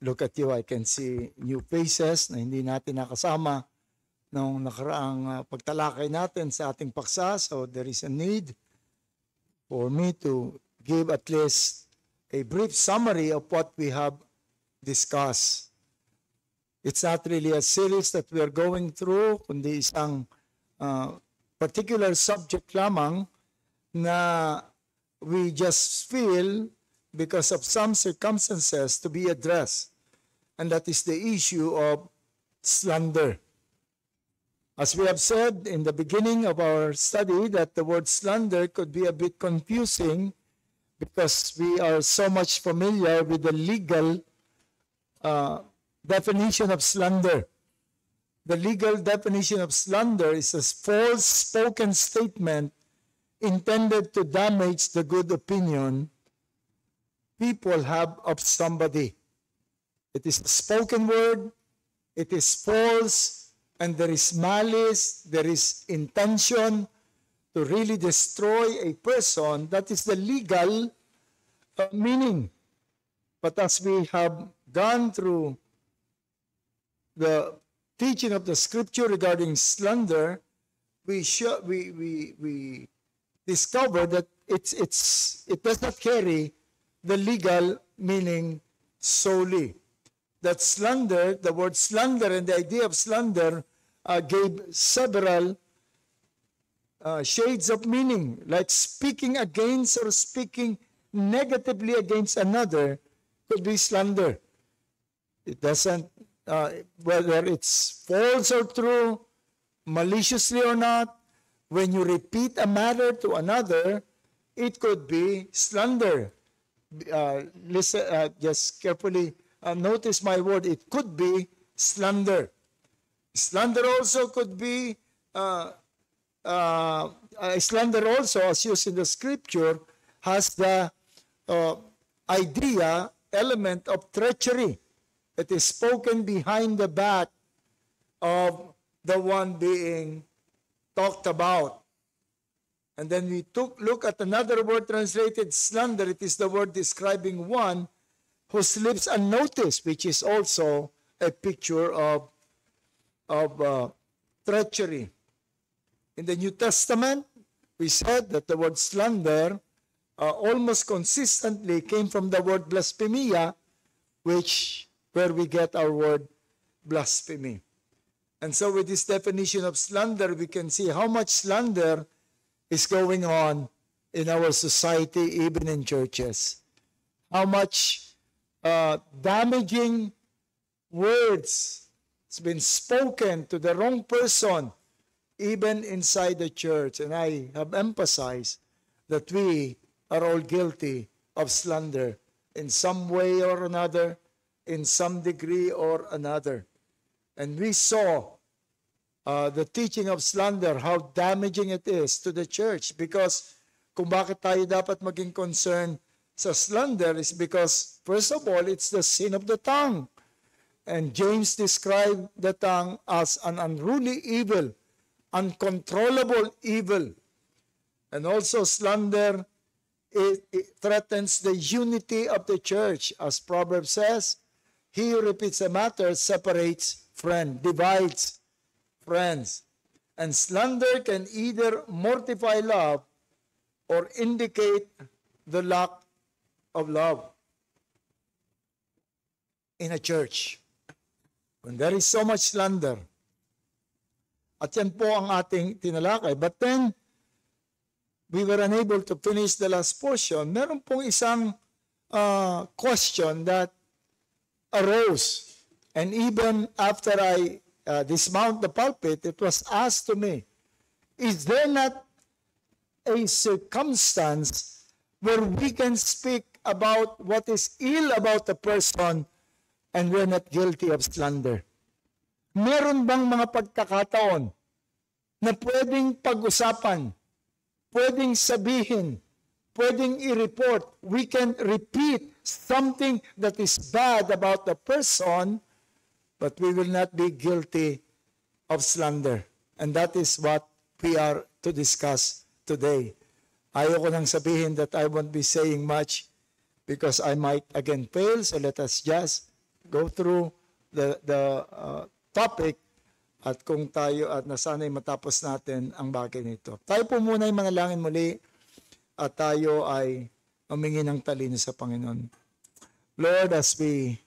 look at you, I can see new faces na hindi natin nakasama nung nakaraang pagtalakay natin sa ating paksa. So there is a need for me to give at least a brief summary of what we have discussed. It's not really a series that we are going through, kundi isang particular subject lamang na we just feel because of some circumstances to be addressed. And that is the issue of slander. As we have said in the beginning of our study, that the word slander could be a bit confusing because we are so much familiar with the legal definition of slander. The legal definition of slander is a false spoken statement intended to damage the good opinion people have of somebody. It is a spoken word, it is false, and there is malice, there is intention to really destroy a person. That is the legal meaning. But as we have gone through the teaching of the scripture regarding slander, we discover that it does not carry the legal meaning solely. That slander, the word slander and the idea of slander gave several shades of meaning, like speaking against or speaking negatively against another could be slander. It doesn't, whether it's false or true, maliciously or not, when you repeat a matter to another, it could be slander. Listen, just carefully notice my word. It could be slander. Slander also could be slander also, as used in the scripture, has the idea, element of treachery. It is spoken behind the back of the one being talked about. And then we look at another word translated slander. It is the word describing one who slips unnoticed, which is also a picture of treachery. In the New Testament, we said that the word slander almost consistently came from the word blasphemia, where we get our word blasphemy. And so with this definition of slander, we can see how much slander is going on in our society, even in churches. How much damaging words has been spoken to the wrong person, even inside the church. And I have emphasized that we are all guilty of slander in some way or another, in some degree or another. And we saw the teaching of slander, how damaging it is to the church. Because kung bakit tayo dapat maging concerned sa slander is because, first of all, it's the sin of the tongue. And James described the tongue as an unruly evil, uncontrollable evil. And also slander, it threatens the unity of the church. As Proverbs says, he who repeats a matter separates friends, divides friends. And slander can either mortify love or indicate the lack of love in a church. When there is so much slander, at yan po ang ating tinalakay. But then, we were unable to finish the last portion. Meron pong isang question that arose. And even after I dismount the pulpit, it was asked to me, is there not a circumstance where we can speak about what is ill about a person and we're not guilty of slander? Meron bang mga pagkakataon na pwedeng pag-usapan, pwedeng sabihin, pwedeng i-report, we can repeat something that is bad about the person, but we will not be guilty of slander. And that is what we are to discuss today. Ayoko nang sabihin that I won't be saying much because I might again fail, so let us just go through the topic at kung tayo at nasanay matapos natin ang bagay nito. Tayo po muna ay manalangin muli at tayo ay humingi ng talino sa Panginoon. Lord, as we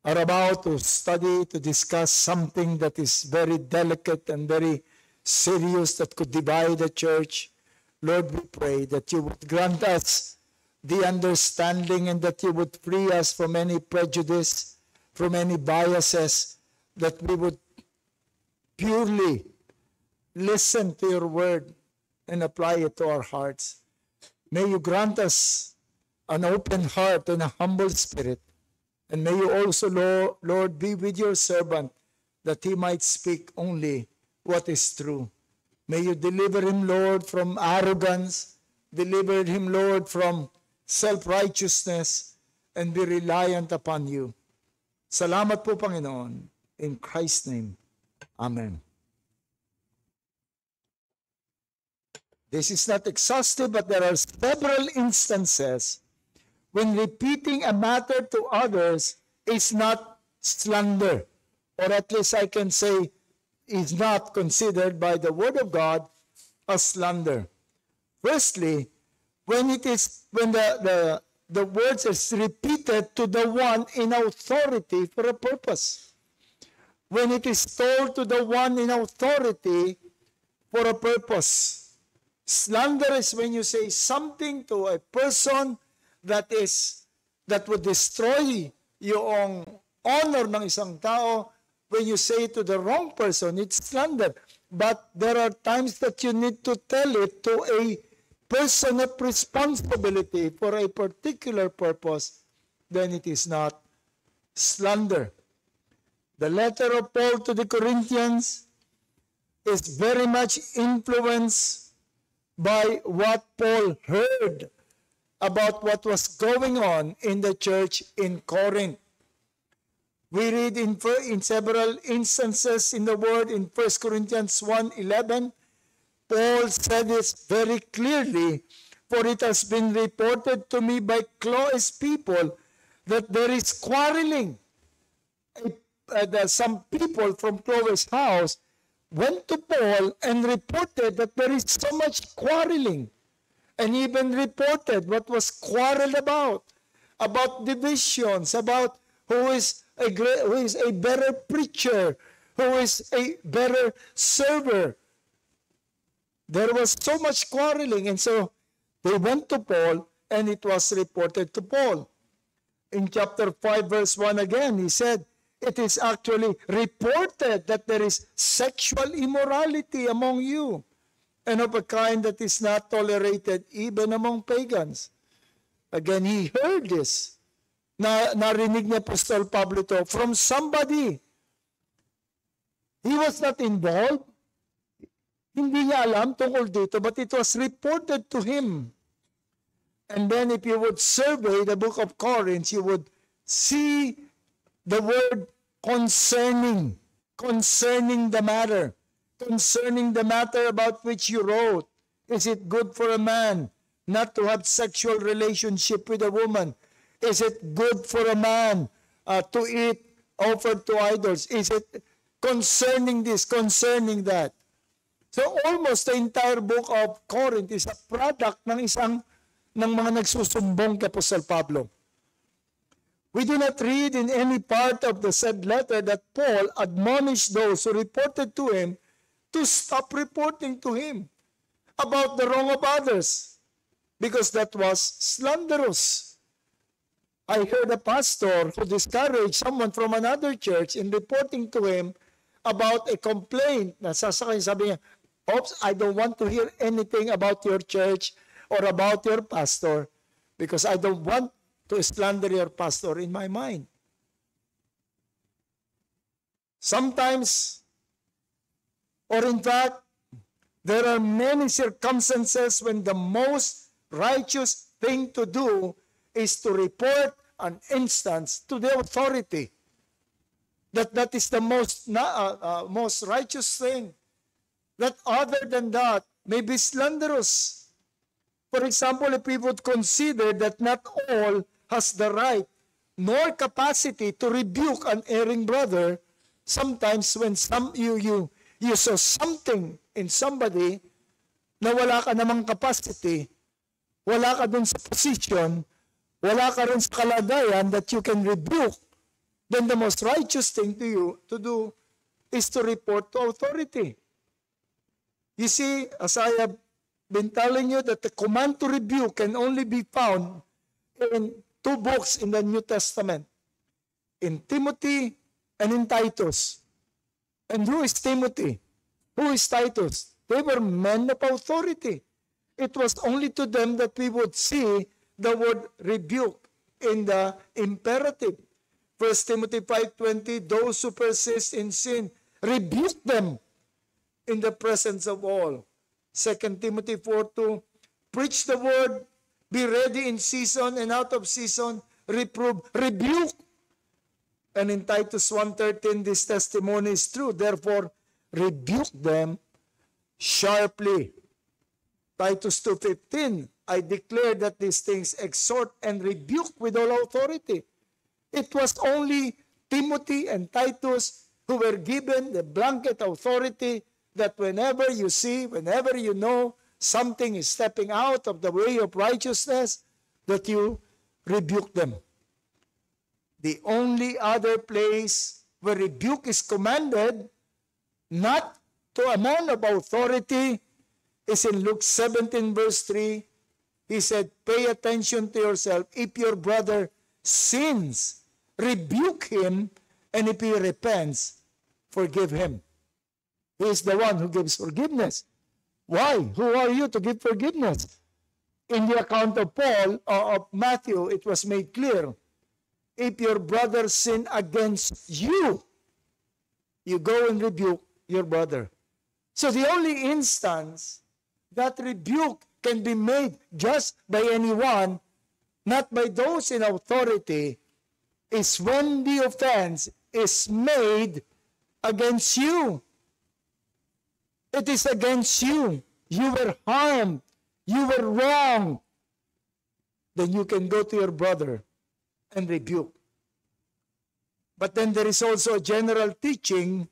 are about to study, to discuss something that is very delicate and very serious that could divide the church, Lord, we pray that you would grant us the understanding and that you would free us from any prejudice, from any biases, that we would purely listen to your word and apply it to our hearts. May you grant us an open heart and a humble spirit. And may you also, Lord, be with your servant that he might speak only what is true. May you deliver him, Lord, from arrogance. Deliver him, Lord, from self-righteousness and be reliant upon you. Salamat po, Panginoon. In Christ's name, Amen. This is not exhaustive, but there are several instances when repeating a matter to others is not slander, or at least I can say is not considered by the Word of God as slander. Firstly, when the words is repeated to the one in authority for a purpose. When it is told to the one in authority for a purpose. Slander is when you say something to a person that would destroy yung honor ng isang tao. When you say to the wrong person, it's slander. But there are times that you need to tell it to a person of responsibility for a particular purpose, then it is not slander. The letter of Paul to the Corinthians is very much influenced by what Paul heard about what was going on in the church in Corinth. We read in several instances in the Word, in 1 Corinthians 1:11, Paul said this very clearly, for it has been reported to me by Chloe's people that there is quarreling. Some people from Chloe's house went to Paul and reported that there is so much quarreling, and even reported what was quarreled about divisions, about who is a better preacher, who is a better server. There was so much quarreling, and so they went to Paul, and it was reported to Paul. In chapter 5, verse 1 again, he said, it is actually reported that there is sexual immorality among you, and of a kind that is not tolerated even among pagans. Again, he heard this. Narinig ni Apostol Pablo to from somebody. He was not involved. Hindi niya alam tungkol dito, but it was reported to him. And then if you would survey the book of Corinth, you would see the word concerning the matter about which you wrote. Is it good for a man not to have sexual relationship with a woman? Is it good for a man to eat offered to idols? Is it concerning this, concerning that? So almost the entire book of Corinth is a product ng mga nagsusumbong kay Apostol Pablo. We do not read in any part of the said letter that Paul admonished those who reported to him to stop reporting to him about the wrong of others, because that was slanderous. I heard a pastor who discouraged someone from another church in reporting to him about a complaint. Sabi niya, oops, I don't want to hear anything about your church or about your pastor because I don't want to slander your pastor in my mind. Sometimes, or in fact, there are many circumstances when the most righteous thing to do is to report an instance to the authority. That is the most righteous thing. That other than that may be slanderous. For example, if we would consider that not all has the right nor capacity to rebuke an erring brother. Sometimes when you saw something in somebody na wala ka namang capacity, wala ka dun sa position, wala ka rin sa kalagayan that you can rebuke, then the most righteous thing to do is to report to authority. You see, as I have been telling you, that the command to rebuke can only be found in two books in the New Testament, in Timothy and in Titus. And who is Timothy? Who is Titus? They were men of authority. It was only to them that we would see the word rebuke in the imperative. 1 Timothy 5:20, those who persist in sin, rebuke them in the presence of all. 2 Timothy 4:2, preach the word, be ready in season and out of season, reprove, rebuke. And in Titus 1:13, this testimony is true. Therefore, rebuke them sharply. Titus 2:15, I declare that these things exhort and rebuke with all authority. It was only Timothy and Titus who were given the blanket authority that whenever you see, whenever you know something is stepping out of the way of righteousness, that you rebuke them. The only other place where rebuke is commanded, not to a man of authority, is in Luke 17 verse 3. He said, pay attention to yourself. If your brother sins, rebuke him, and if he repents, forgive him. He is the one who gives forgiveness. Why? Who are you to give forgiveness? In the account of Paul, or of Matthew, it was made clear, if your brother sin against you, you go and rebuke your brother. So the only instance that rebuke can be made just by anyone, not by those in authority, is when the offense is made against you. It is against you. You were harmed. You were wrong. Then you can go to your brother and rebuke. But then there is also a general teaching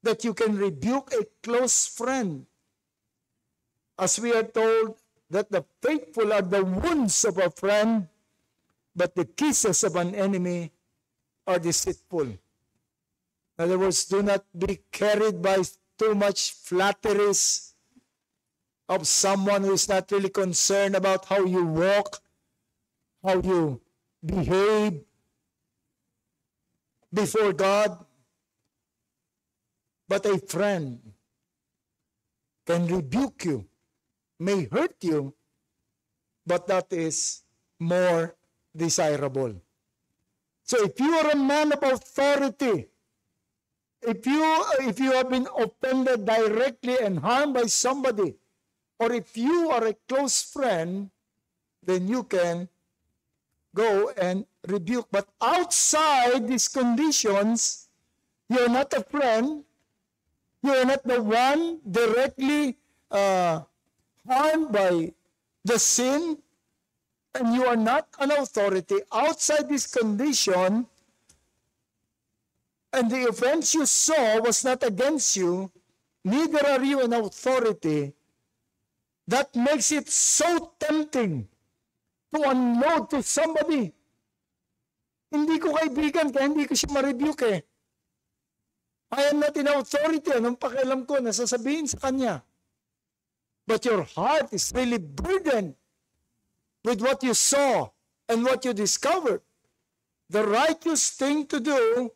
that you can rebuke a close friend. As we are told that the faithful are the wounds of a friend, but the kisses of an enemy are deceitful. In other words, do not be carried by too much flatteries of someone who is not really concerned about how you walk, how you behave before God. But a friend can rebuke you, may hurt you, but that is more desirable. So if you are a man of authority, if you have been offended directly and harmed by somebody, or if you are a close friend, then you can go and rebuke. But outside these conditions, you're not a friend, you're not the one directly harmed by the sin, and you are not an authority. Outside this condition, and the offense you saw was not against you, neither are you an authority, that makes it so tempting to unload to somebody. Hindi ko kaibigan, kaya hindi ko siya ma-rebuke eh. I am not in authority. Anong pakialam ko na sasabihin sa kanya? But your heart is really burdened with what you saw and what you discovered. The righteous thing to do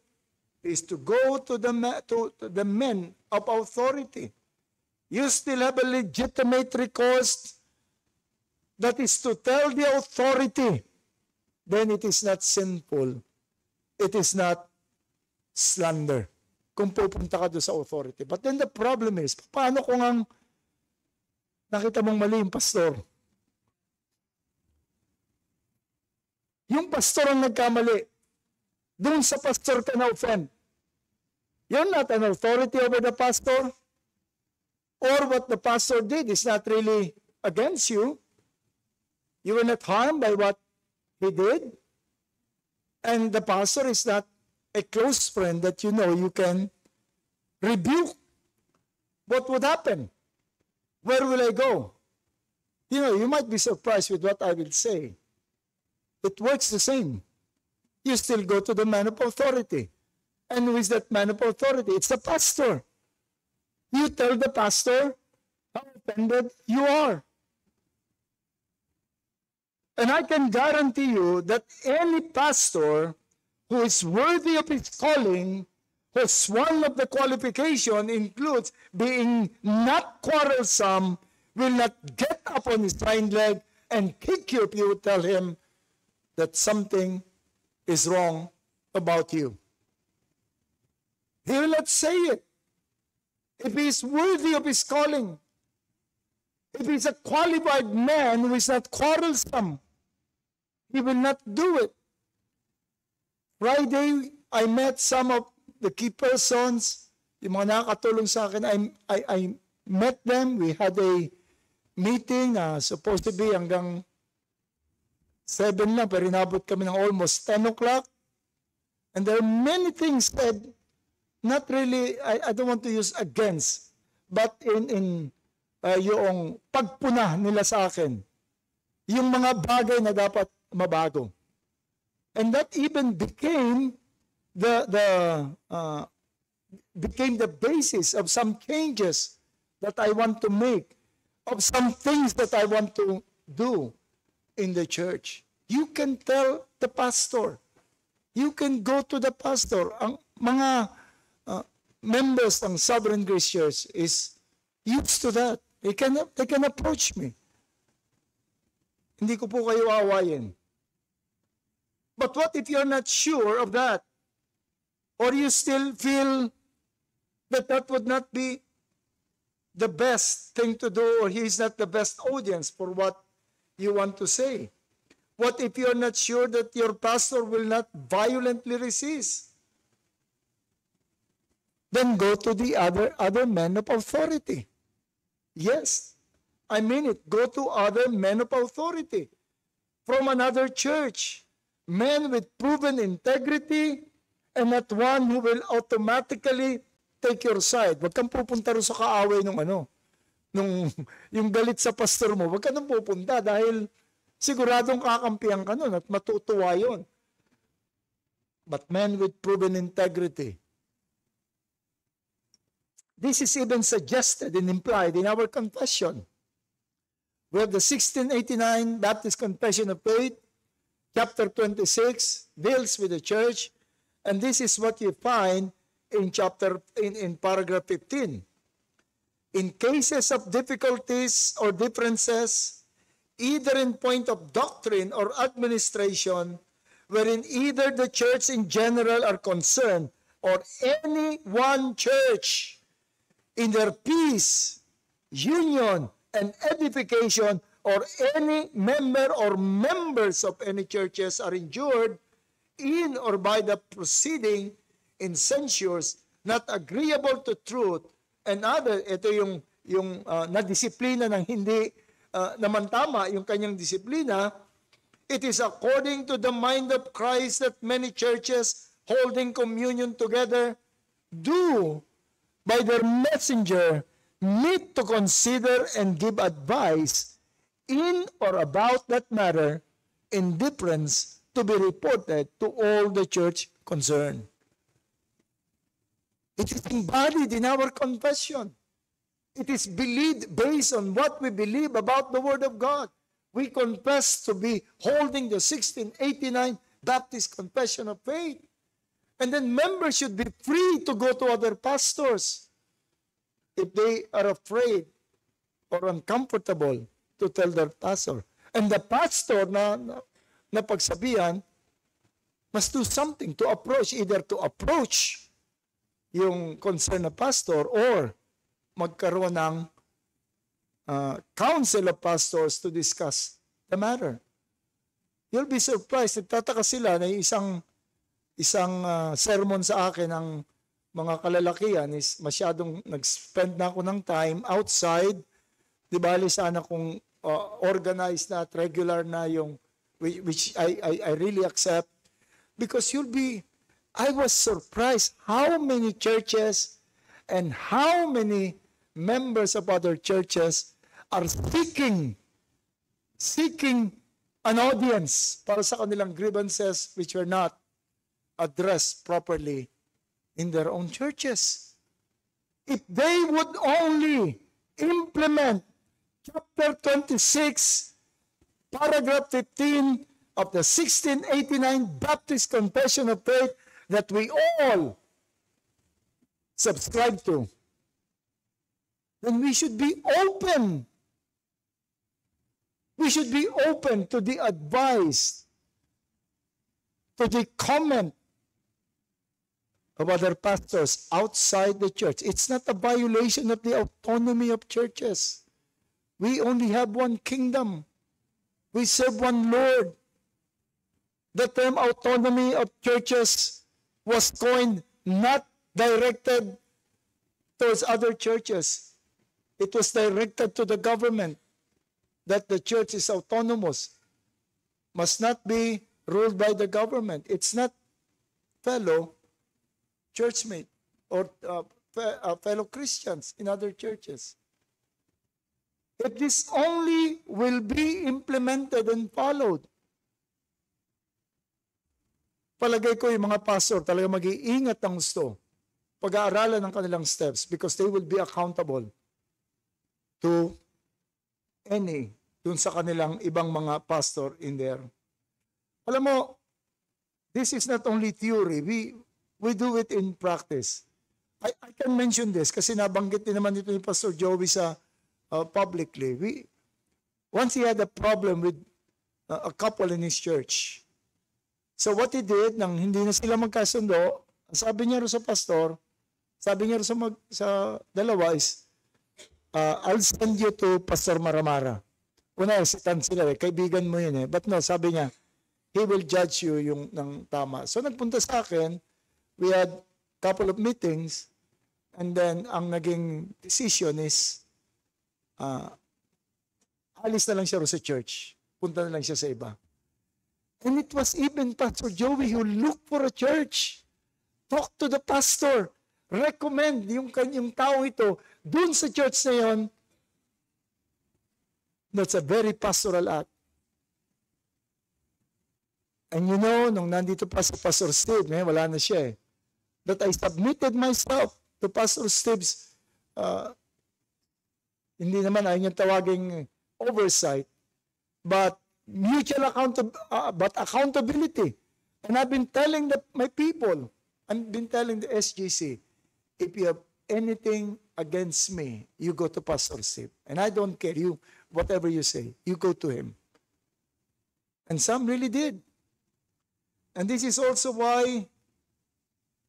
is to go to the men of authority. You still have a legitimate recourse, that is to tell the authority. Then it is not sinful. It is not slander. Kung pupunta ka doon sa authority. But then the problem is, paano kung ang nakita mong mali yung pastor? Yung pastor ang nagkamali. Doon sa pastor ka na-offend. You're not an authority over the pastor. Or what the pastor did is not really against you. You were not harmed by what he did. And the pastor is not a close friend that you know you can rebuke. What would happen? Where will I go? You know, you might be surprised with what I will say. It works the same. You still go to the man of authority. And who is that man of authority? It's the pastor. You tell the pastor how offended you are. And I can guarantee you that any pastor who is worthy of his calling, whose one of the qualification includes being not quarrelsome, will not get up on his hind leg and kick you if you tell him that something is wrong about you. He will not say it. If he is worthy of his calling, if he is a qualified man who is not quarrelsome, he will not do it. Friday, I met some of the key persons, yung mga nakakatulong sa akin. I met them. We had a meeting supposed to be hanggang 7 lang, pero inabot kami ng almost 10 o'clock. And there are many things said, not really, I don't want to use against, but in yung pagpuna nila sa akin, yung mga bagay na dapat mabago. And that even became became the basis of some changes that I want to make, of some things that I want to do in the church. You can tell the pastor. You can go to the pastor. Ang mga members ng Sovereign Grace Church is used to that. They can approach me. Hindi ko po kayo aawayin. But what if you're not sure of that? Or you still feel that that would not be the best thing to do, or he is not the best audience for what you want to say? What if you're not sure that your pastor will not violently resist? Then go to the other men of authority. Yes, I mean it. Go to other men of authority from another church. Men with proven integrity and not one who will automatically take your side. Huwag kang pupunta rin sa kaaway nung yung galit sa pastor mo. Huwag ka nang pupunta dahil siguradong kakampihan ka nun at matutuwa yun. But men with proven integrity. This is even suggested and implied in our confession. We have the 1689 Baptist Confession of Faith, chapter 26, deals with the church, and this is what you find in paragraph 15. In cases of difficulties or differences, either in point of doctrine or administration, wherein either the church in general are concerned, or any one church in their peace, union, and edification, or any member or members of any churches are injured in or by the proceeding in censures not agreeable to truth and other, ito yung na-disiplina ng hindi naman tama yung kanyang disiplina, it is according to the mind of Christ that many churches holding communion together do by their messenger meet to consider and give advice in or about that matter in difference to be reported to all the church concerned. It is embodied in our confession. It is believed based on what we believe about the Word of God. We confess to be holding the 1689 Baptist Confession of Faith. And then members should be free to go to other pastors if they are afraid or uncomfortable to tell their pastor. And the pastor na pagsabihan must do something to approach, either to approach yung concerned na pastor or magkaroon ng council of pastors to discuss the matter. You'll be surprised. Nagtataka sila na isang sermon sa akin ng mga kalalakihan is masyadong nag-spend na ako ng time outside. Di bali sana kung organized na at regular na yung which I really accept. Because I was surprised how many churches and how many members of other churches are seeking an audience para sa kanilang grievances which were not addressed properly in their own churches. If they would only implement chapter 26, paragraph 15 of the 1689 Baptist Confession of Faith that we all subscribe to, then we should be open. We should be open to the advice, to the comment of other pastors outside the church. It's not a violation of the autonomy of churches. We only have one kingdom. We serve one Lord. The term autonomy of churches was coined not directed towards other churches. It was directed to the government, that the church is autonomous, must not be ruled by the government. It's not fellow churchmate or fellow Christians in other churches. If this only will be implemented and followed, palagay ko yung mga pastor talaga mag-iingat ng gusto pag-aaralan ng kanilang steps because they will be accountable to dun sa kanilang ibang mga pastor in there. Alam mo, this is not only theory. We do it in practice. I can mention this kasi nabanggit din naman ito ni Pastor Joey sa publicly. Once he had a problem with a couple in his church. So what he did, nang hindi na sila magkasundo, sabi niya rin sa pastor, sabi niya rin sa dalawa is, I'll send you to Pastor Maramara. Una, sitan sila kaibigan mo yun But no, sabi niya, he will judge you yung ng tama. So nagpunta sa akin, we had couple of meetings, and then ang naging decision is, alis na lang siya sa church. Punta na lang siya sa iba. And it was even Pastor Joey who looked for a church. Talk to the pastor. Recommend yung kanyang tao ito dun sa church na yon. That's a very pastoral act. And you know, nung nandito pa si Pastor Steve, wala na siya that I submitted myself to Pastor Steve's, hindi naman ayaw niyang tawaging oversight, but accountability. And I've been telling my people, I've been telling the SGC, if you have anything against me, you go to Pastor Steve. And I don't care, whatever you say, you go to him. And some really did. And this is also why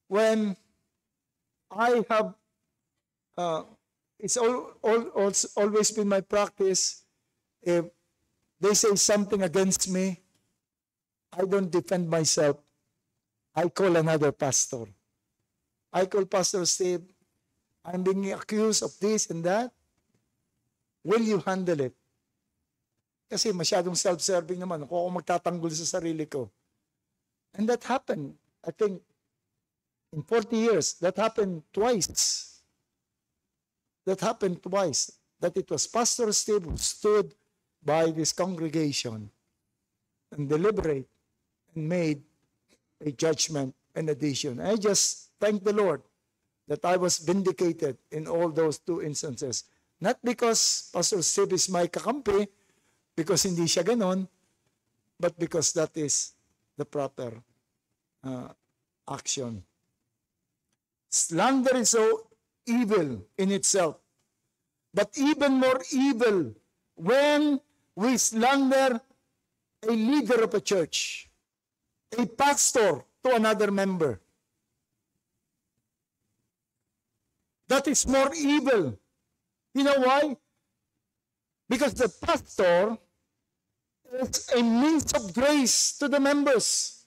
when I have, it's always been my practice, if they say something against me, I don't defend myself. I call another pastor. I call Pastor Steve, I'm being accused of this and that. Will you handle it? Kasi masyadong self-serving naman. Ako magtatanggol sa sarili ko. And that happened, I think, in 40 years. That happened twice. That it was Pastor Steve who stood by this congregation and deliberate and made a judgment and addition. I just thank the Lord that I was vindicated in all those two instances. Not because Pastor Steve is my kakampi, because hindi siya ganon, but because that is the proper action. Slander is so evil in itself, but even more evil when we slander a leader of a church, a pastor to another member. That is more evil. You know why? Because the pastor is a means of grace to the members.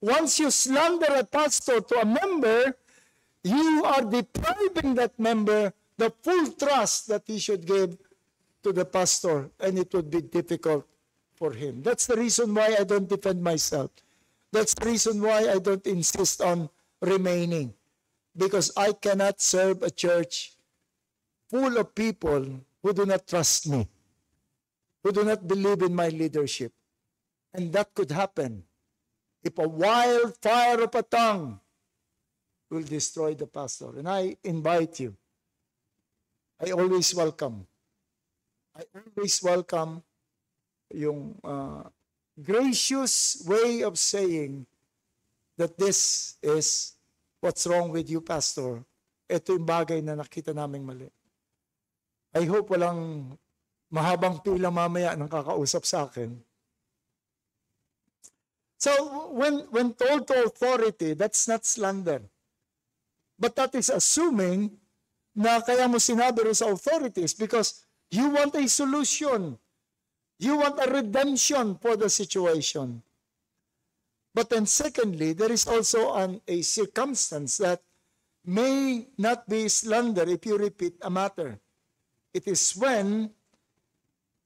Once you slander a pastor to a member, you are depriving that member the full trust that he should give to the pastor, and it would be difficult for him. That's the reason why I don't defend myself. That's the reason why I don't insist on remaining. Because I cannot serve a church full of people who do not trust me, who do not believe in my leadership. And that could happen if a wildfire of a tongue will destroy the pastor. And I invite you. I always welcome yung gracious way of saying that this is what's wrong with you, Pastor. Ito yung bagay na nakita naming mali. I hope walang mahabang pila mamaya nang kakausap sa akin. So, when told to authority, that's not slander. But that is assuming na kaya mo sinabi rin sa authorities because you want a solution. You want a redemption for the situation. But then secondly, there is also a circumstance that may not be slander if you repeat a matter. It is when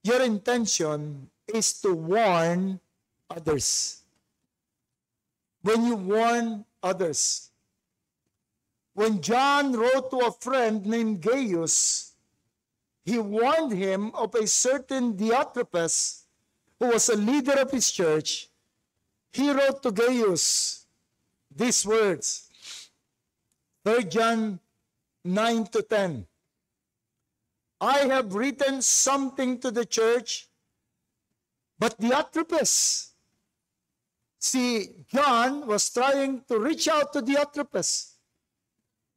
your intention is to warn others. When you warn others. When John wrote to a friend named Gaius, he warned him of a certain Diotrephes who was a leader of his church. He wrote to Gaius these words, 3 John 9-10. I have written something to the church, but Diotrephes, see, John was trying to reach out to Diotrephes.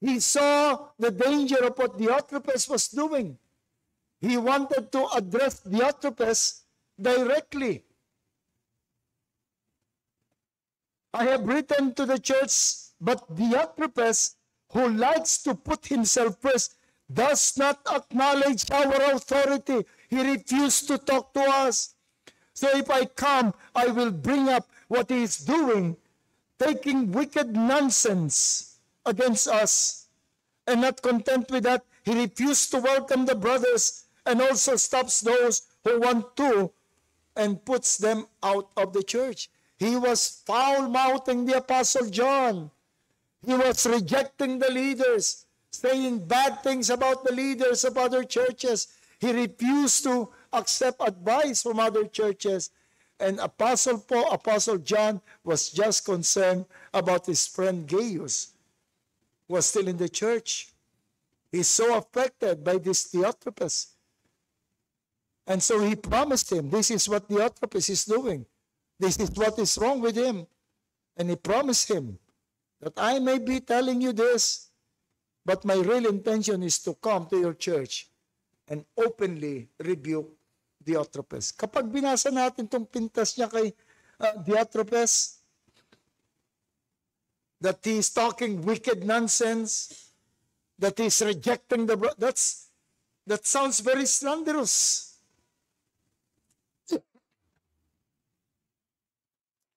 He saw the danger of what Diotrephes was doing. He wanted to address Diotrephes directly. I have written to the church, but Diotrephes, who likes to put himself first, does not acknowledge our authority. He refused to talk to us. So if I come, I will bring up what he is doing, taking wicked nonsense against us. And not content with that, he refused to welcome the brothers and also stops those who want to and puts them out of the church. He was foul-mouthing the Apostle John. He was rejecting the leaders, saying bad things about the leaders of other churches. He refused to accept advice from other churches. And Apostle John was just concerned about his friend Gaius, who was still in the church. He's so affected by this Diotrephes. And so he promised him, this is what Diotrephes is doing. This is what is wrong with him. And he promised him that I may be telling you this, but my real intention is to come to your church and openly rebuke Diotrephes. Kapag binasa natin itong pintas niya kay Diotrephes, that he is talking wicked nonsense, that he is rejecting the that sounds very slanderous.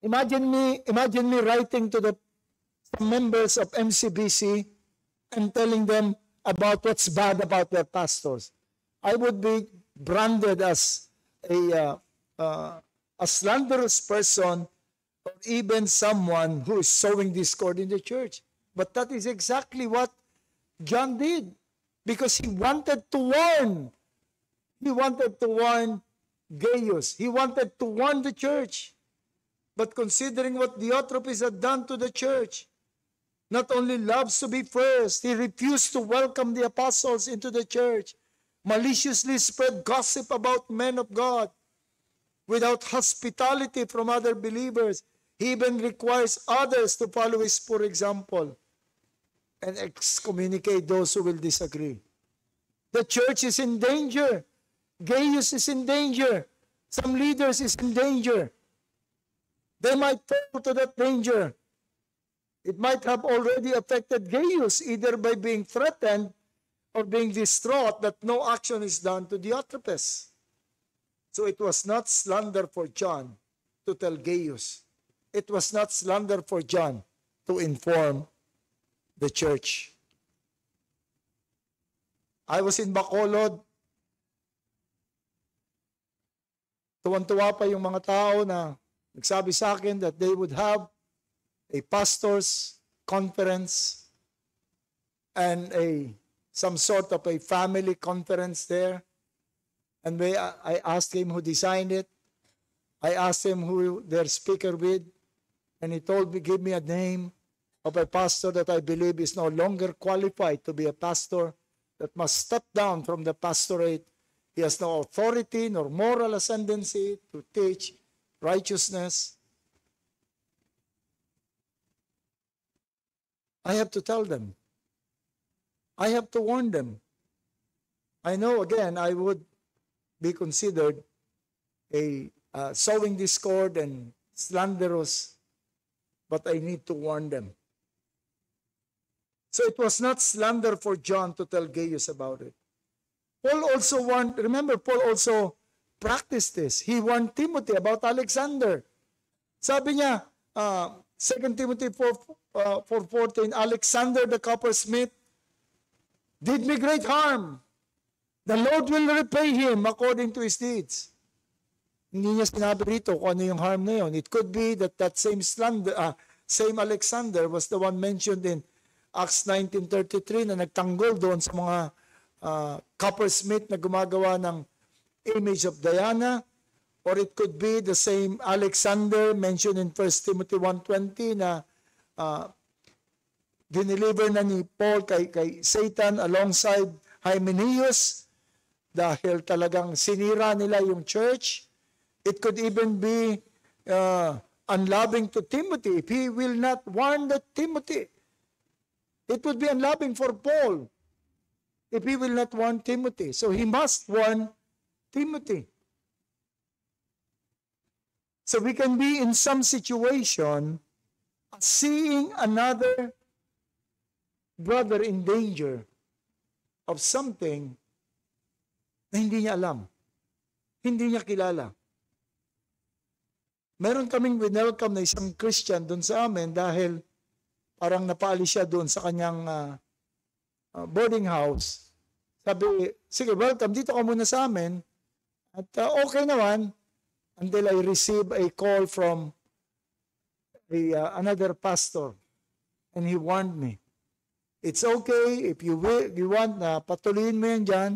Imagine me writing to the members of MCBC and telling them about what's bad about their pastors. I would be branded as a slanderous person, or even someone who is sowing discord in the church. But that is exactly what John did, because he wanted to warn. He wanted to warn Gaius. He wanted to warn the church. But considering what Diotrephes had done to the church, not only loves to be first, he refused to welcome the apostles into the church, maliciously spread gossip about men of God, without hospitality from other believers. He even requires others to follow his poor example and excommunicate those who will disagree. The church is in danger. Gaius is in danger. Some leaders is in danger. They might fall to that danger. It might have already affected Gaius, either by being threatened or being distraught that no action is done to Diotrephes. So it was not slander for John to tell Gaius. It was not slander for John to inform the church. I was in Bacolod. Tuwan-tuwa pa yung mga tao na nagsabi sa akin that they would have a pastor's conference and some sort of a family conference there. And I asked him who designed it. I asked him who their speaker with. And he told me, give me a name of a pastor that I believe is no longer qualified to be a pastor, that must step down from the pastorate. He has no authority nor moral ascendancy to teach righteousness. I have to tell them. I have to warn them. I know, again, I would be considered a sowing discord and slanderous, but I need to warn them. So it was not slander for John to tell Gaius about it. Paul also warned, remember, Paul also practiced this. He warned Timothy about Alexander. Sabi niya, 2 Timothy 4:14, Alexander the coppersmith did me great harm. The Lord will repay him according to his deeds. Hindi niya sinabi rito kung ano yung harm na yun. It could be that same Alexander was the one mentioned in Acts 19:33 na nagtanggol doon sa mga coppersmith na gumagawa ng image of Diana. Or it could be the same Alexander mentioned in 1 Timothy 1:20 na dineliver na ni Paul kay Satan alongside Hymenaeus dahil talagang sinira nila yung church. It could even be unloving to Timothy if he will not warn that Timothy. It would be unloving for Paul if he will not warn Timothy. So he must warn Timothy. So we can be in some situation seeing another brother in danger of something na hindi niya alam. Hindi niya kilala. Meron kaming winelcome na isang Christian doon sa amin dahil parang napaalis siya doon sa kanyang boarding house. Sabi, sige, welcome, dito ka muna sa amin. At okay naman, until I receive a call from another pastor. And he warned me, it's okay if you want na patuloyin mo yan dyan,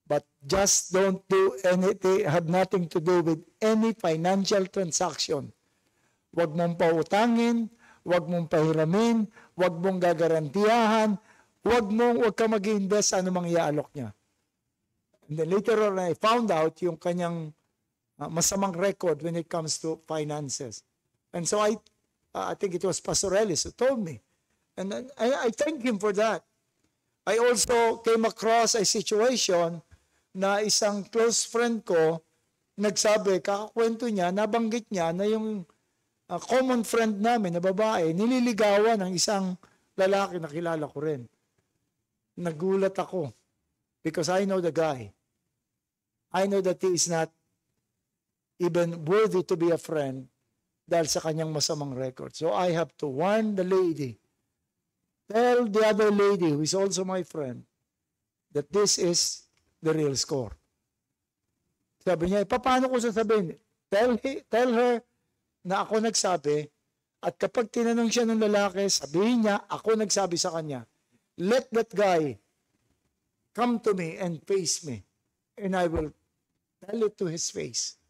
but just don't do anything, have nothing to do with any financial transaction. Huwag mong pautangin, huwag mong pahiramin, huwag mong gagarantiyahan, huwag ka mag-invest sa anumang iaalok niya. And then later on, I found out yung kanyang masamang record when it comes to finances. And so I think it was Pastor Ellis who told me. And I thank him for that. I also came across a situation na isang close friend ko nagsabi, kakakwento niya, nabanggit niya na yung common friend namin na babae, nililigawan ng isang lalaki na kilala ko rin. Nagulat ako because I know the guy. I know that he is not even worthy to be a friend dahil sa kanyang masamang record. So I have to warn the lady. Tell the other lady, who is also my friend, that this is the real score. Sabi niya, paano ko sasabihin? Tell her na ako nagsabi, at kapag tinanong siya ng lalaki, sabihin niya, ako nagsabi sa kanya. Let that guy come to me and face me, and I will tell it to his face.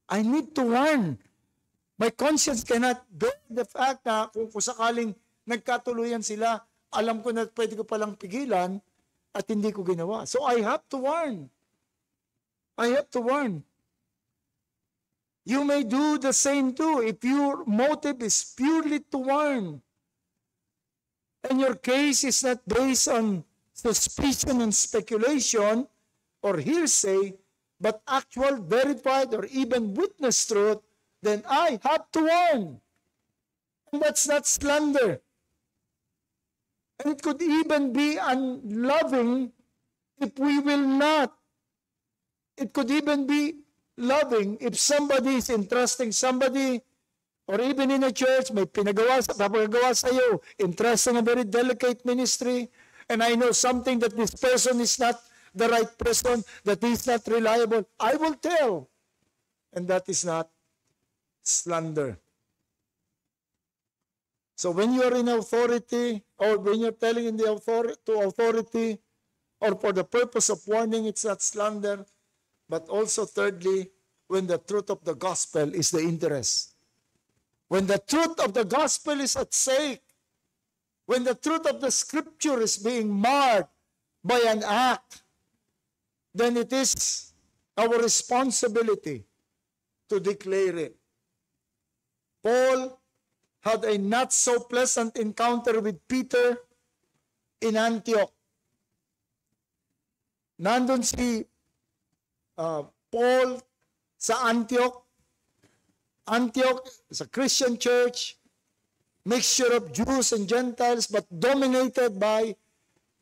I need to warn. My conscience cannot bear the fact na kung sakaling nagkatuluyan sila, alam ko na pwede ko palang pigilan at hindi ko ginawa. So I have to warn. I have to warn. You may do the same too if your motive is purely to warn. And your case is not based on suspicion and speculation or hearsay, but actual, verified, or even witness truth, then I have to warn. And that's not slander. And it could even be unloving if we will not. It could even be loving if somebody is entrusting somebody, or even in a church, may papagawa sa iyo, entrusting a very delicate ministry, and I know something that this person is not the right person, that is not reliable, I will tell. And that is not slander. So when you are in authority, or when you're telling in the authority, or for the purpose of warning, it's not slander. But also thirdly, when the truth of the gospel is the interest. When the truth of the gospel is at stake, when the truth of the scripture is being marred by an act, then it is our responsibility to declare it. Paul had a not so pleasant encounter with Peter in Antioch. Nandun si Paul sa Antioch. Antioch is a Christian church, mixture of Jews and Gentiles, but dominated by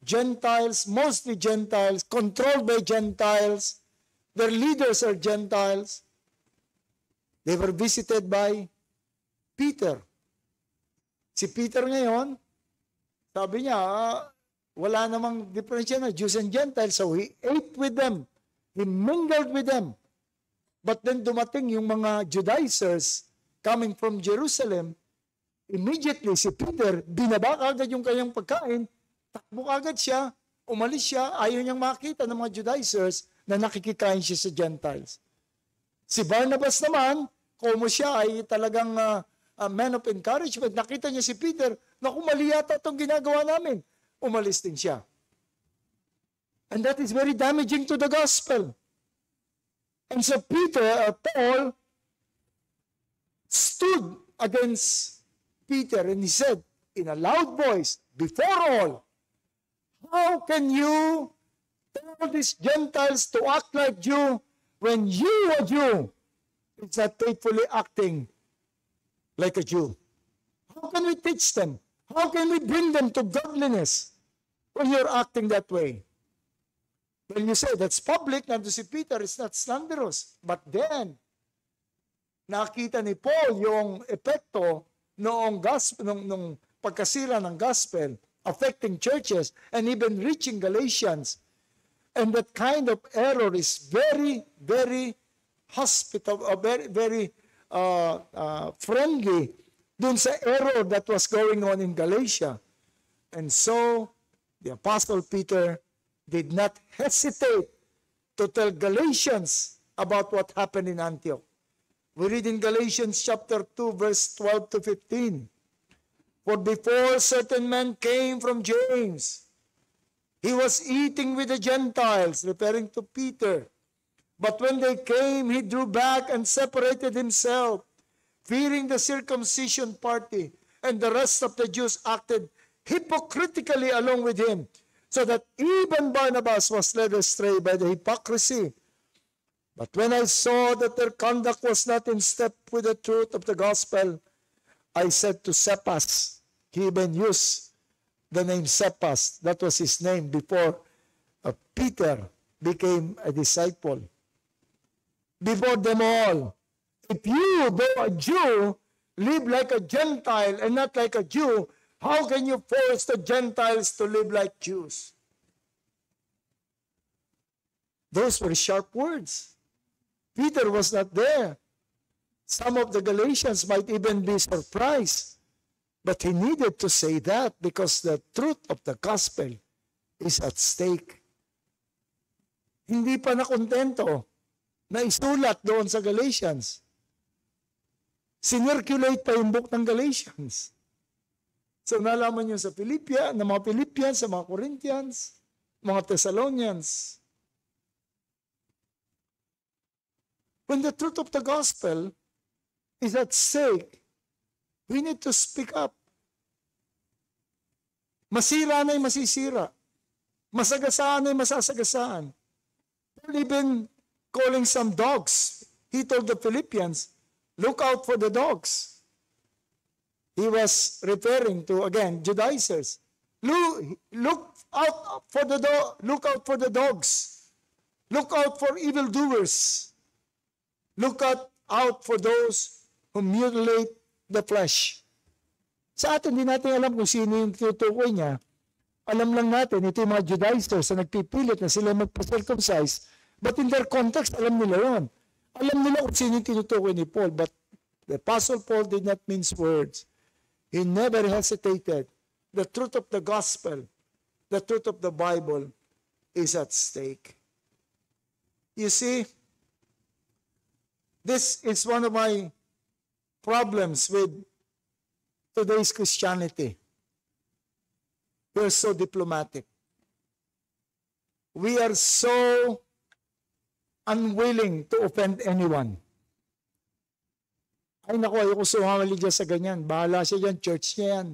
Gentiles, mostly Gentiles, controlled by Gentiles. Their leaders are Gentiles. They were visited by Peter. Si Peter ngayon, sabi niya, wala namang diferensya na Jews and Gentiles, so he ate with them. He mingled with them. But then dumating yung mga Judaizers coming from Jerusalem, immediately si Peter, binaba agad yung kanyang pagkain, takbo agad siya, umalis siya, ayaw niyang makita ng mga Judaizers na nakikikain siya sa Gentiles. Si Barnabas naman, como siya ay talagang a man of encouragement, nakita niya si Peter, naku, mali yata itong ginagawa namin. Umalis din siya. And that is very damaging to the gospel. And so Paul stood against Peter and he said in a loud voice, before all, how can you tell these Gentiles to act like Jew when you, a Jew, is not faithfully acting like a Jew? How can we teach them? How can we bring them to godliness when you're acting that way? When you say that's public, nandun si Peter, it's not slanderous. But then, nakita ni Paul yung epekto noong gospel, nung pagkasira ng gospel, affecting churches and even reaching Galatians. And that kind of error is very, very hospitable, very friendly dun sa error that was going on in Galatia. And so, the Apostle Peter did not hesitate to tell Galatians about what happened in Antioch. We read in Galatians chapter 2, verse 12 to 15. For before certain men came from James, he was eating with the Gentiles, referring to Peter. But when they came, he drew back and separated himself, fearing the circumcision party, and the rest of the Jews acted hypocritically along with him, so that even Barnabas was led astray by the hypocrisy. But when I saw that their conduct was not in step with the truth of the gospel, I said to Cephas, he even used the name Cephas, that was his name before Peter became a disciple. Before them all, if you, though a Jew, live like a Gentile and not like a Jew, how can you force the Gentiles to live like Jews? Those were sharp words. Peter was not there. Some of the Galatians might even be surprised. But he needed to say that because the truth of the gospel is at stake. Hindi pa nakontento na isulat doon sa Galatians. Sinirculate pa yung book ng Galatians. So nalaman nyo sa mga Philippians, sa mga Corinthians, mga Thessalonians. When the truth of the gospel is at stake, we need to speak up. Masira na'y masisira. Masagasaan na'y masasagasaan. Paul even calling some dogs. He told the Philippians, look out for the dogs. He was referring to, again, Judaizers. Look out for the dogs. Look out for evildoers. Look out for those who mutilate the flesh. Sa atin, hindi natin alam kung sino yung tinutukoy niya. Alam lang natin, ito yung mga Judaizers na nagpipilit na sila magpa-circumcise. But in their context, alam nila yun. Alam nila kung sino yung tinutukoy ni Paul. But the Apostle Paul did not mince words. He never hesitated. The truth of the gospel, the truth of the Bible is at stake. You see, this is one of my problems with today's Christianity. We are so diplomatic. We are so unwilling to offend anyone. Ay naku, ayoko sumamali dyan sa ganyan. Bahala siya dyan, church niya yan.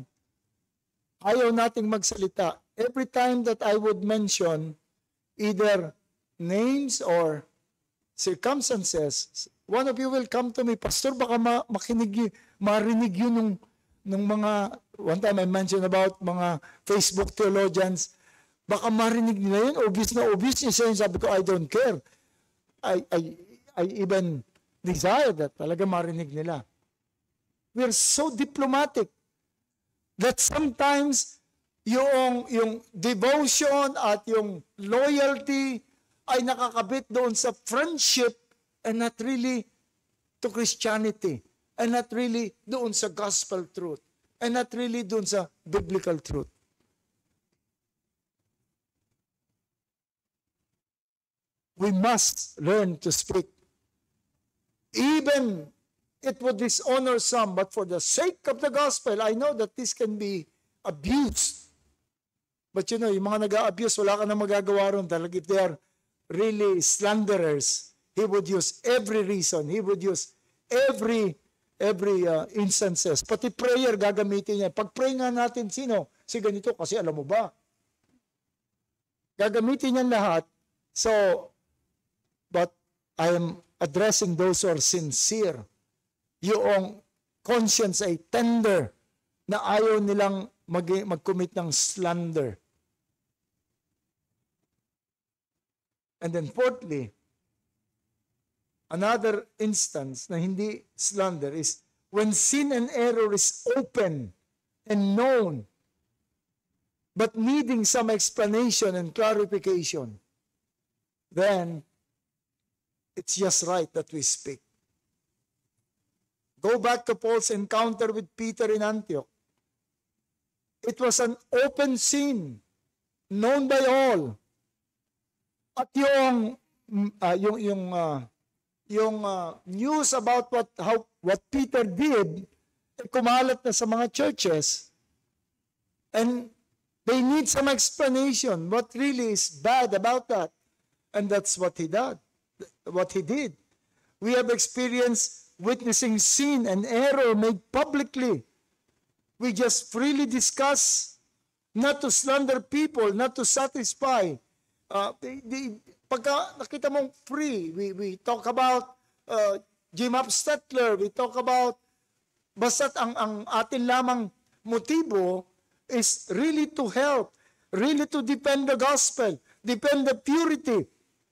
Ayaw nating magsalita. Every time that I would mention either names or circumstances, one of you will come to me, Pastor, baka marinig yun nung mga, one time I mentioned about mga Facebook theologians, baka marinig nila yun, obvious niya siya. Sabi ko, I don't care. I even desire that talaga marinig nila. We're so diplomatic that sometimes yung devotion at yung loyalty ay nakakabit doon sa friendship and not really to Christianity, and not really doon sa gospel truth, and not really doon sa biblical truth. We must learn to speak. Even it would dishonor some, but for the sake of the gospel, I know that this can be abused. But you know, yung mga nag-a-abuse, wala ka na magagawa ron. Talaga, if they are really slanderers, he would use every reason. He would use every instances. Pati prayer gagamitin niya. Pag-pray nga natin, sino? Si ganito, kasi alam mo ba? Gagamitin niya lahat. So, but I am addressing those who are sincere. Yung conscience ay tender na ayaw nilang mag-commit ng slander. And then fourthly, another instance na hindi slander is when sin and error is open and known, but needing some explanation and clarification, then it's just right that we speak. Go back to Paul's encounter with Peter in Antioch. It was an open sin, known by all. At yung news about what Peter did, kumalat na sa mga churches, and they need some explanation what really is bad about that. And that's what he did. We have experienced witnessing sin and error made publicly. We just freely discuss, not to slander people, not to satisfy. Pagka nakita mong free, we talk about Jim Hofstetler, we talk about, basta't ang atin lamang motibo is really to help, really to defend the gospel, defend the purity,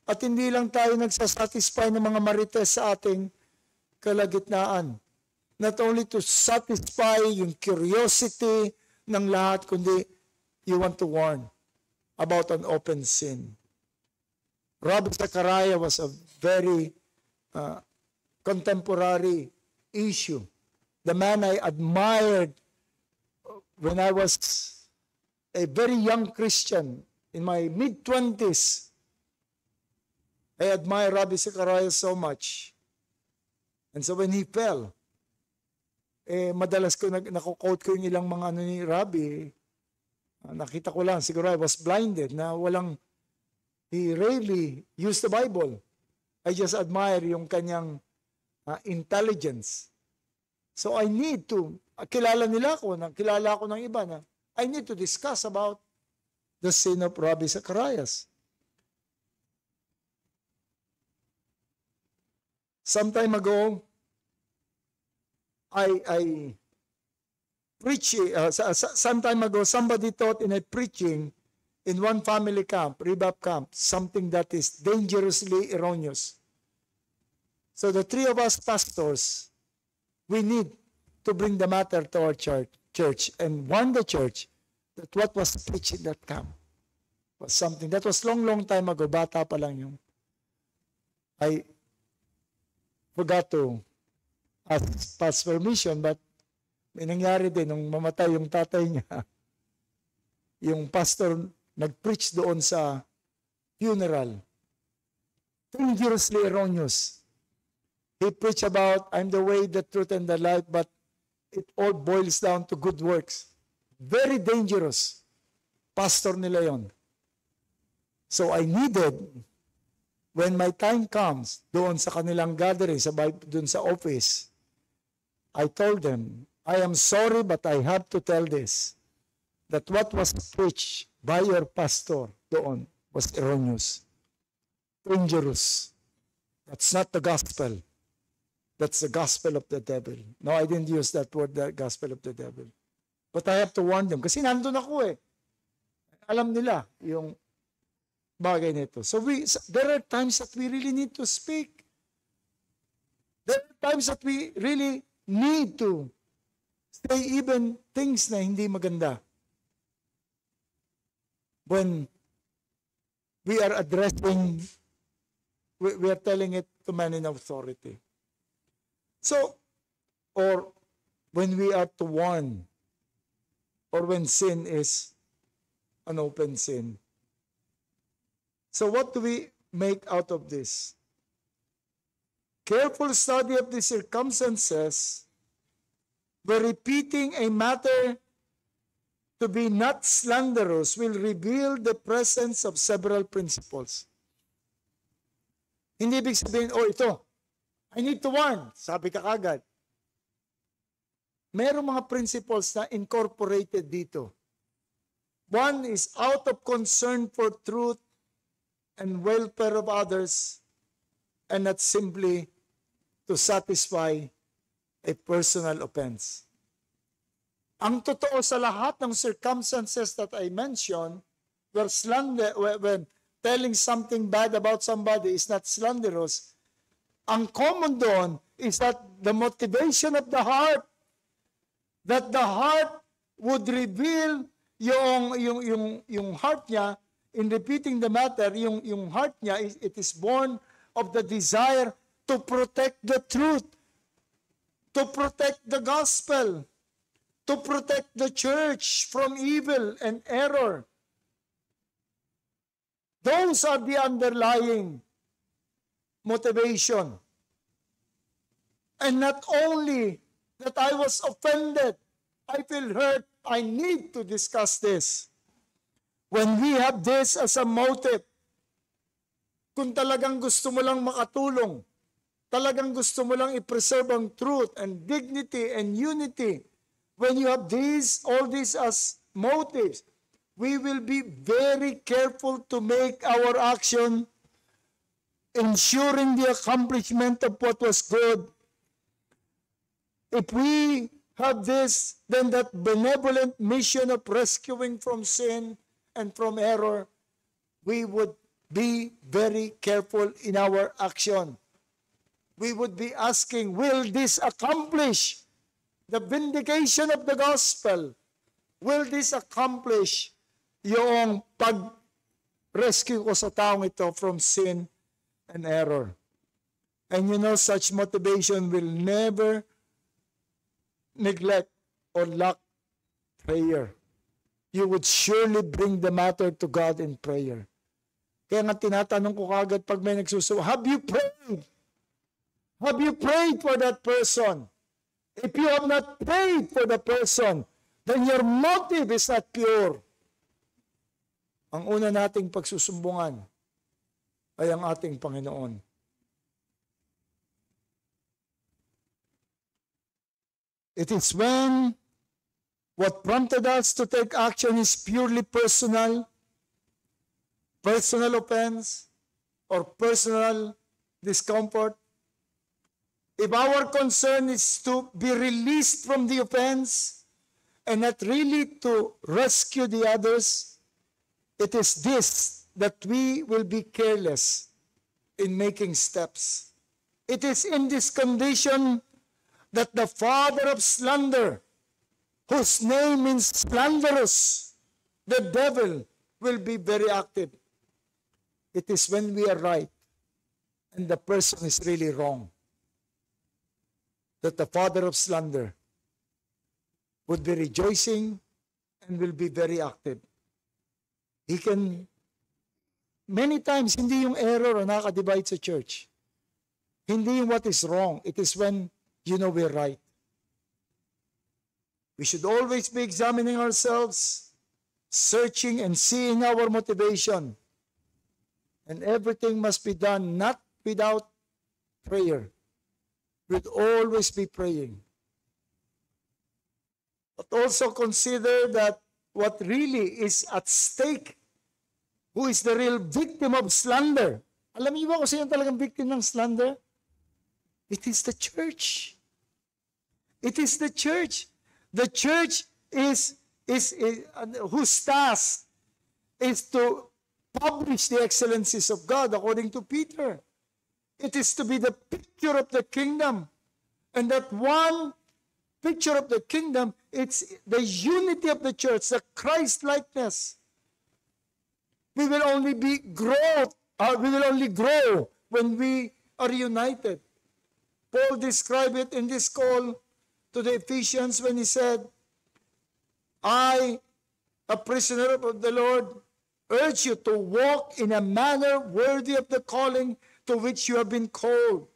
at hindi lang tayo nagsasatisfy ng mga marites sa ating kalagitnaan. Not only to satisfy yung curiosity ng lahat, kundi you want to warn about an open sin. Rabbi Zachariah was a very contemporary issue. The man I admired when I was a very young Christian, in my mid-20s. I admire Rabbi Zachariah so much. And so when he fell, madalas ko nako-quote ko yung ilang mga ni Rabbi. Nakita ko lang, siguro I was blinded, na he rarely used the Bible. I just admire yung kanyang intelligence. So I need to, kilala ko ng iba na, I need to discuss about the sin of Rabbi Zacharias. Some time ago, some time ago, somebody taught in a preaching in one family camp, Rebab camp, something that is dangerously erroneous. So the three of us pastors, we need to bring the matter to our church and warn the church that what was preached in that camp was something that was long time ago. Bata pa lang yung. I forgot to ask past permission, but May nangyari din nung mamatay yung tatay niya. Yung pastor nag-preach doon sa funeral. Dangerously erroneous. He preached about, I'm the way, the truth, and the life, but it all boils down to good works. Very dangerous. Pastor nila yon. So I needed, when my time comes, doon sa kanilang gathering, doon sa office, I told them, I am sorry, but I have to tell this, that what was preached by your pastor doon was erroneous, dangerous. That's not the gospel. That's the gospel of the devil. No, I didn't use that word, the gospel of the devil. But I have to warn them. Kasi nandun ako eh. Alam nila yung bagay nito. So there are times that we really need to speak. There are times that we really need to say even things na hindi maganda. When we are addressing, we are telling it to men in authority. So, or when we are to warn, or when sin is an open sin. So what do we make out of this? Careful study of the circumstances, where repeating a matter to be not slanderous will reveal the presence of several principles. Hindi ibig sabihin, oh ito, I need to warn. Sabi ka kagad. Merong mga principles na incorporated dito. One is out of concern for truth and welfare of others, and not simply to satisfy a personal offense. Ang totoo sa lahat ng circumstances that I mentioned, when telling something bad about somebody is not slanderous, ang common doon is that the motivation of the heart, that the heart would reveal yung heart niya, in repeating the matter, yung heart niya, it is born of the desire to protect the truth, to protect the gospel, to protect the church from evil and error. Those are the underlying motivation. And not only that I was offended, I feel hurt, I need to discuss this. When we have this as a motive, kung talagang gusto mo lang makatulong, talagang gusto mo lang i-preserve ang truth and dignity and unity, when you have all these as motives, we will be very careful to make our action ensuring the accomplishment of what was good. If we have this, then that benevolent mission of rescuing from sin and from error, we would be very careful in our action. We would be asking, will this accomplish the vindication of the gospel? Will this accomplish yung pag-rescue ko sa taong ito from sin and error? And you know, such motivation will never neglect or lack prayer. You would surely bring the matter to God in prayer. Kaya nga tinatanong ko kagad pag may nagsusuwa, have you prayed? Have you prayed for that person? If you have not prayed for the person, then your motive is not pure. Ang una nating pagsusumbungan ay ang ating Panginoon. It is when what prompted us to take action is purely personal offense, or personal discomfort. If our concern is to be released from the offense and not really to rescue the others, it is this that we will be careless in making steps. It is in this condition that the father of slander, whose name means slanderous, the devil, will be very active. It is when we are right and the person is really wrong that the father of slander would be rejoicing and will be very active. He can, many times, hindi yung error o nakaka-divide sa church. Hindi yung what is wrong. It is when you know we're right. We should always be examining ourselves, searching and seeing our motivation. And everything must be done not without prayer. We'd always be praying. But also consider that what really is at stake, who is the real victim of slander. Alam niyo ba kung sino talagang victim ng slander? It is the church. It is the church. The church is whose task is to publish the excellencies of God according to Peter. It is to be the picture of the kingdom. And that one picture of the kingdom, it's the unity of the church, the Christ-likeness. We will only grow when we are united. Paul described it in this call to the Ephesians when he said, I, a prisoner of the Lord, urge you to walk in a manner worthy of the calling to which you have been called,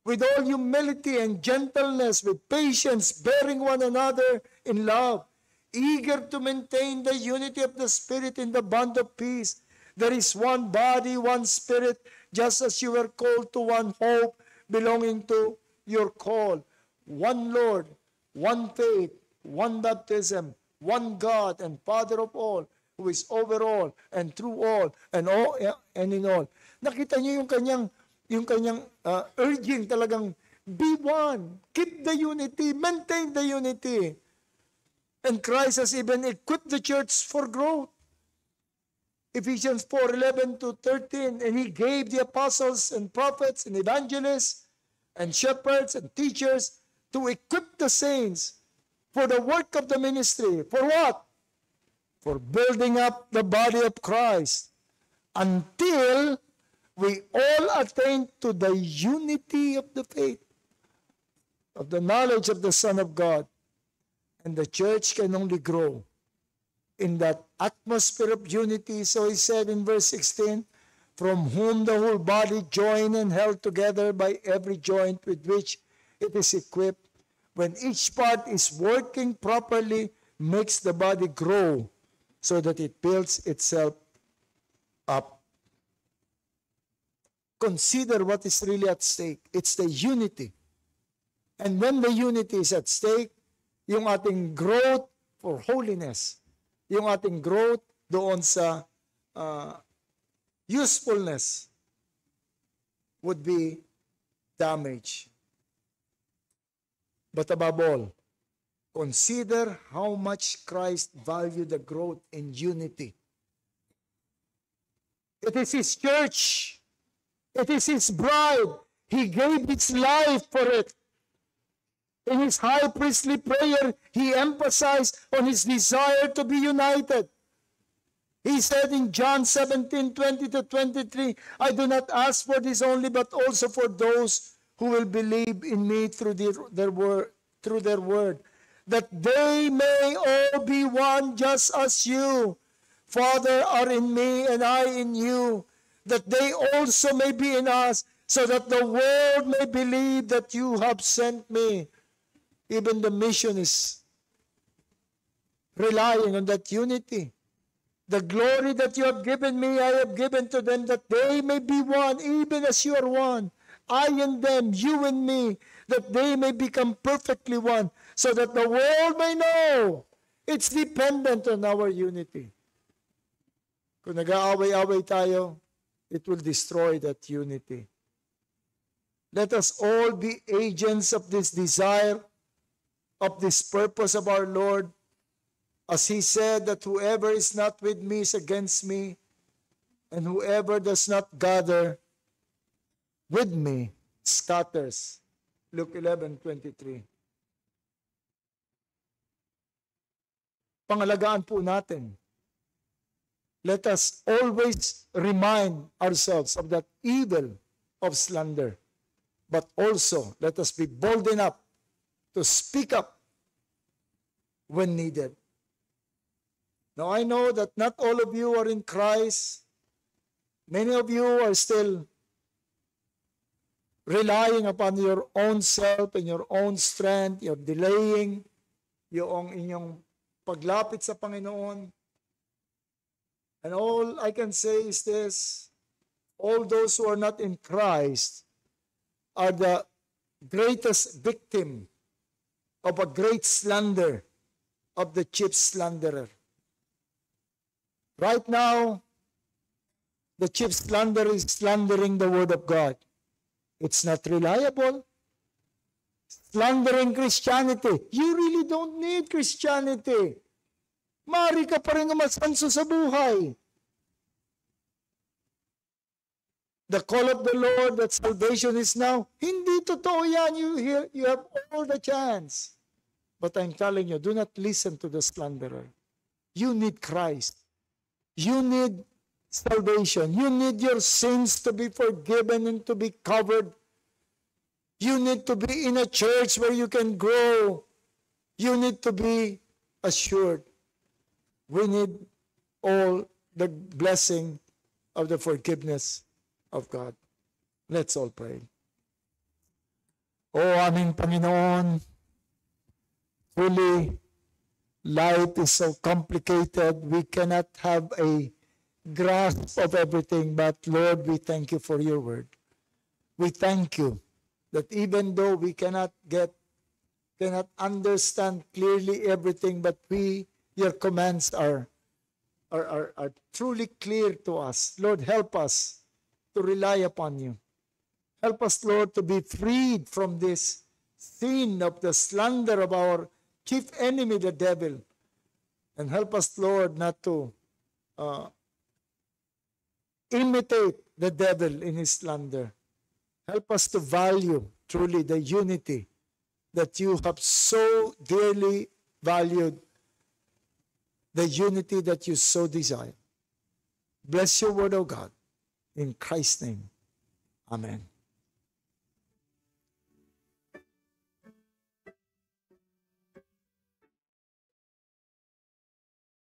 with all humility and gentleness, with patience, bearing one another in love, eager to maintain the unity of the Spirit in the bond of peace. There is one body, one Spirit, just as you were called to one hope belonging to your call. One Lord, one faith, one baptism, one God and Father of all, who is over all and through all and in all. Nakita niyo yung kanyang urging talagang be one, keep the unity, maintain the unity. And Christ has even equipped the church for growth. Ephesians 4:11-13, and he gave the apostles and prophets and evangelists and shepherds and teachers to equip the saints for the work of the ministry. For what? For building up the body of Christ until we all attain to the unity of the faith, of the knowledge of the Son of God. And the church can only grow in that atmosphere of unity. So he said in verse 16, from whom the whole body joined and held together by every joint with which it is equipped, when each part is working properly, makes the body grow so that it builds itself up. Consider what is really at stake. It's the unity. And when the unity is at stake, yung ating growth for holiness, yung ating growth doon sa usefulness would be damaged. But above all, consider how much Christ valued the growth in unity. It is His church. It is His bride. He gave His life for it. In His high priestly prayer, He emphasized on His desire to be united. He said in John 17:20-23, I do not ask for this only, but also for those who will believe in me through their word, that they may all be one, just as you, Father, are in me and I in you, that they also may be in us, so that the world may believe that you have sent me. Even the mission is relying on that unity. The glory that you have given me, I have given to them, that they may be one, even as you are one. I and them, you and me, that they may become perfectly one, so that the world may know it's dependent on our unity. Kung nag-aaway-away tayo, it will destroy that unity. Let us all be agents of this desire, of this purpose of our Lord, as He said that whoever is not with me is against me, and whoever does not gather with me scatters. Luke 11:23. Pangalagaan po natin. Let us always remind ourselves of that evil of slander. But also, let us be bold enough to speak up when needed. Now, I know that not all of you are in Christ. Many of you are still relying upon your own self and your own strength. You're delaying yung inyong paglapit sa Panginoon. And all I can say is this: all those who are not in Christ are the greatest victim of a great slander of the chief slanderer. Right now, the chief slanderer is slandering the Word of God. It's not reliable. Slandering Christianity. You really don't need Christianity. Maaari ka pa rin umasanso sa buhay. The call of the Lord that salvation is now, hindi totoo yan. You have all the chance. But I'm telling you, do not listen to the slanderer. You need Christ. You need salvation. You need your sins to be forgiven and to be covered. You need to be in a church where you can grow. You need to be assured. We need all the blessing of the forgiveness of God. Let's all pray. O aming Panginoon, truly, life is so complicated. We cannot have a grasp of everything, but Lord, we thank you for your word. We thank you that even though we cannot understand clearly everything, but your commands are truly clear to us. Lord, help us to rely upon you. Help us, Lord, to be freed from this sin of the slander of our chief enemy, the devil. And help us, Lord, not to imitate the devil in his slander. Help us to value truly the unity that you have so dearly valued, the unity that you so desire. Bless your word, O God. In Christ's name, amen.